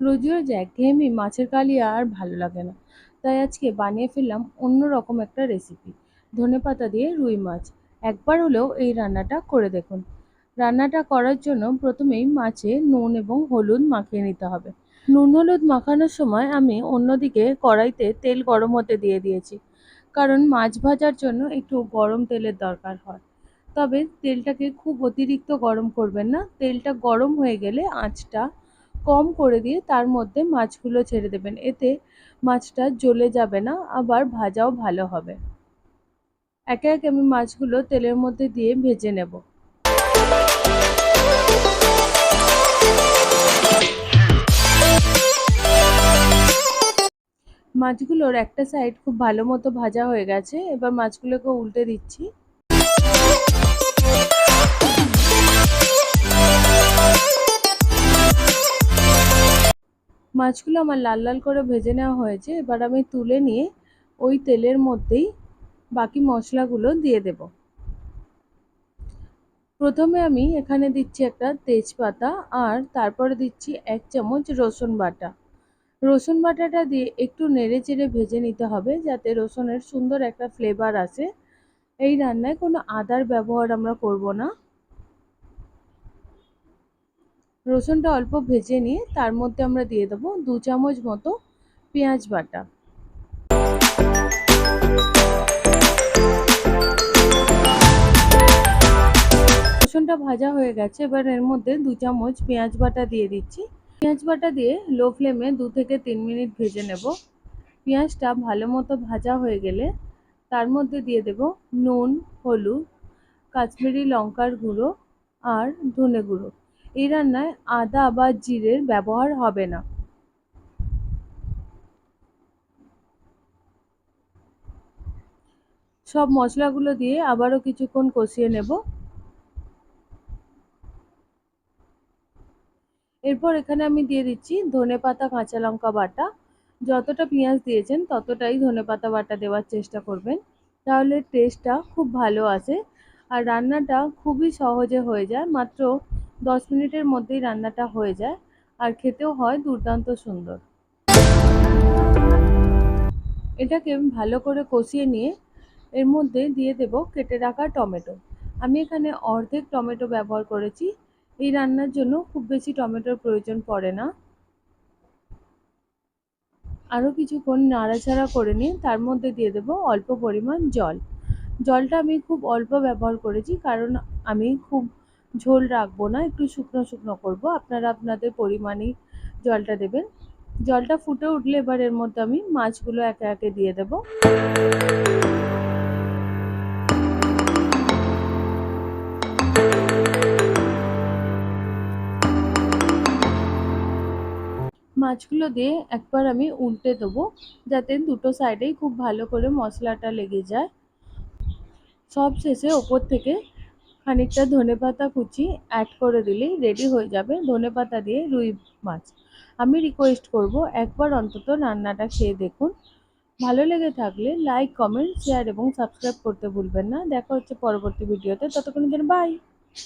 রোজ রোজ একঘেয়েমি মাছের কালিয়া আর ভালো লাগে না। তাই আজকে বানিয়ে ফেললাম অন্যরকম একটা রেসিপি, ধনেপাতা দিয়ে রুই মাছ। একবার হলেও এই রান্নাটা করে দেখুন। রান্নাটা করার জন্য প্রথমেই মাছে নুন এবং হলুদ মাখিয়ে নিতে হবে। নুন হলুদ মাখানোর সময় আমি অন্যদিকে কড়াইতে তেল গরম হতে দিয়ে দিয়েছি, কারণ মাছ ভাজার জন্য একটু গরম তেলের দরকার হয়। তবে তেলটাকে খুব অতিরিক্ত গরম করবেন না। তেলটা গরম হয়ে গেলে আঁচটা কম করে দিয়ে তার মধ্যে মাছগুলো ছেড়ে দেবেন। এতে মাছটা জ্বলে যাবে না, আবার ভাজাও ভালো হবে। একে একে আমি মাছগুলো তেলের মধ্যে দিয়ে ভেজে নেব। মাছগুলোর একটা সাইড খুব ভালো মতো ভাজা হয়ে গেছে, এবার মাছগুলোকে উল্টে দিচ্ছি। মাছগুলো আমার লাল লাল করে ভেজে নেওয়া হয়েছে। এবার আমি তুলে নিয়ে ওই তেলের মধ্যেই বাকি মশলাগুলো দিয়ে দেব। প্রথমে আমি এখানে দিচ্ছি একটা তেজপাতা, আর তারপরে দিচ্ছি 1 চামচ রসুন বাটা। রসুন বাটাটা দিয়ে একটু নেড়ে চেড়ে ভেজে নিতে হবে, যাতে রসুনের সুন্দর একটা ফ্লেভার আসে। এই রান্নায় কোনো আদার ব্যবহার আমরা করব না। রসুনটা অল্প ভেজে নিয়ে তার মধ্যে আমরা দিয়ে দেবো 2 চামচ মতো পেঁয়াজ বাটা। রসুনটা ভাজা হয়ে গেছে, এবার এর মধ্যে 2 চামচ পেঁয়াজ বাটা দিয়ে দিচ্ছি। পেঁয়াজ বাটা দিয়ে লো ফ্লেমে 2 থেকে 3 মিনিট ভেজে নেব। পেঁয়াজটা ভালো মতো ভাজা হয়ে গেলে তার মধ্যে দিয়ে দেব নুন, হলুদ, কাশ্মীরি লঙ্কার গুঁড়ো আর ধনে গুঁড়ো। এই রান্নায় আদা বা জিরের ব্যবহার হবে না। সব মশলাগুলো দিয়ে আবারও কিছুক্ষণ কষিয়ে নেব। এরপর এখানে আমি দিয়ে দিচ্ছি ধনেপাতা কাঁচা লঙ্কা বাটা। যতটা পেঁয়াজ দিয়েছেন ততটাই ধনেপাতা বাটা দেওয়ার চেষ্টা করবেন, তাহলে টেস্টটা খুব ভালো আসে। আর রান্নাটা খুবই সহজে হয়ে যায়, মাত্র 10 মিনিটের মধ্যেই রান্নাটা হয়ে যায়, আর খেতেও হয় দুর্দান্ত সুন্দর। এটাকে ভালো করে কষিয়ে নিয়ে এর মধ্যে দিয়ে দেব কেটে রাখা টমেটো। আমি এখানে অর্ধেক টমেটো ব্যবহার করেছি। এই রান্নার জন্য খুব বেশি টমেটোর প্রয়োজন পড়ে না। আরও কিছুক্ষণ নাড়াচাড়া করে নিয়ে তার মধ্যে দিয়ে দেবো অল্প পরিমাণ জল। জলটা আমি খুব অল্প ব্যবহার করেছি, কারণ আমি খুব ঝোল রাখবো না, একটু শুকনো শুকনো করবো। আপনারা আপনাদের পরিমাণেই জলটা দেবেন। জলটা ফুটে উঠলে এবার এর মধ্যে আমি মাছগুলো একে একে দিয়ে দেবো। মাছগুলো দিয়ে একবার আমি উল্টে দেবো, যাতে দুটো সাইডেই খুব ভালো করে মশলাটা লেগে যায়। সব শেষে ওপর থেকে খানিকটা ধনেপাতা কুচি অ্যাড করে দিলেই রেডি হয়ে যাবে ধনেপাতা দিয়ে রুই মাছ। আমি রিকোয়েস্ট করব একবার অন্তত রান্নাটা খেয়ে দেখুন। ভালো লেগে থাকলে লাইক, কমেন্ট, শেয়ার এবং সাবস্ক্রাইব করতে ভুলবেন না। দেখা হচ্ছে পরবর্তী ভিডিওতে। ততক্ষণের জন্য বাই।